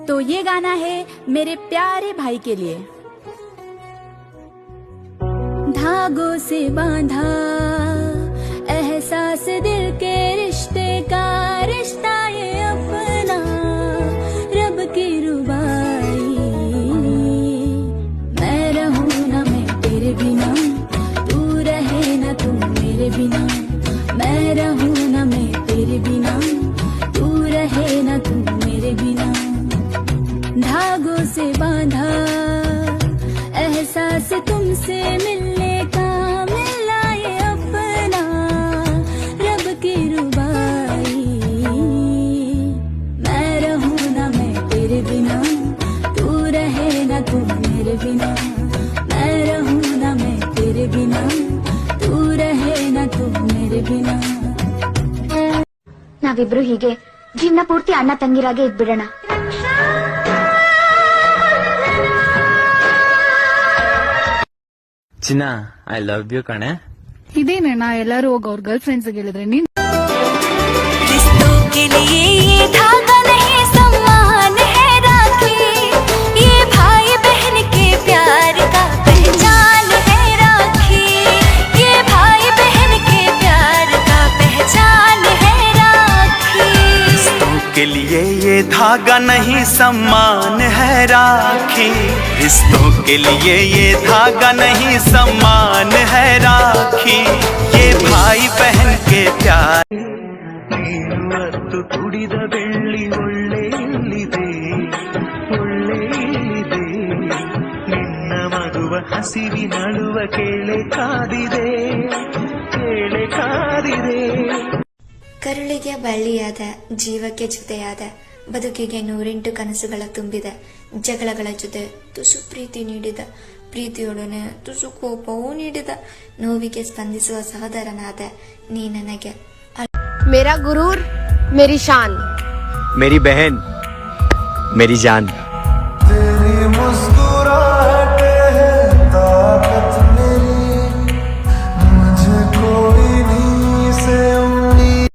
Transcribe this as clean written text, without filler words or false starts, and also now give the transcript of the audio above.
तो ये गाना है मेरे प्यारे भाई के लिए। धागों से बांधा एहसास दिल के रिश्ते का, रिश्ता ये अपना रब की रुबाई। मैं रहूं ना मैं तेरे बिना, तू रहे ना तू मेरे बिना। मैं रहूं ना मैं तेरे बिना, तू रहे ना तू मेरे बिना। धागों से बांधा एहसास तुमसे मिलने का, मिला ये अपना रब की रुबाई। मैं रहूं ना मैं तेरे बिना, तू रहे ना तू मेरे बिना। मैं रहूं ना मैं तेरे बिना, तू रहे ना तू मेरे बिना। ನಾವಿಬ್ರು ಹೀಗೆ ಜೀವನ ಪೂರ್ತಿ ಅಣ್ಣ ತಂಗಿರಾಗೆ ಇದ್ಬಿಡೋಣ. ಚಿನ್ನ, ಐ ಲವ್ ಯು ಕಣೆ. ಇದೇನೇನಾ ಎಲ್ಲರೂ ಹೋಗಿ ಅವ್ರ ಗರ್ಲ್ ಫ್ರೆಂಡ್ಸ್ ಹೇಳಿದ್ರೆ ನೀನ್ रिश्तों के लिए ये धागा नहीं सम्मान है राखी, ये भाई बहन के प्यार का पहचान है राखी, ये भाई बहन के प्यार का पहचान है राखी। रिश्तों के लिए ये धागा नहीं सम्मान है राखी, रिश्तों के लिए ये धागा नहीं सम्मान है राखी, ये भाई बहन के प्यार। ಕುಡಿದ ಬೆಳ್ಳಿ ಒಳ್ಳೆ ಇಲ್ಲಿದೆ, ಒಳ್ಳೆ ಇಲ್ಲಿದೆ. ನಿನ್ನ ಮಗುವ ಹಸಿವಿನಳುವ ಕೇಳೆ ಕಾದಿದೆ, ಕೇಳೆ ಕಾದಿದೆ. ಕರುಳಿಗೆ ಬಳ್ಳಿಯಾದ, ಜೀವಕ್ಕೆ ಜೊತೆಯಾದ, ಬದುಕಿಗೆ 108 ಕನಸುಗಳ ತುಂಬಿದ, ಜಗಳಗಳ ಜೊತೆ ತುಸು ಪ್ರೀತಿ ನೀಡಿದ, ಪ್ರೀತಿಯೊಡನೆ ತುಸು ಕೋಪವೂ ನೀಡಿದ, ನೋವಿಗೆ ಸ್ಪಂದಿಸುವ ಸಹೋದರನಾದ ನೀ ನನಗೆ मेरा गुरूर, मेरी शान, मेरी बहन, मेरी जान।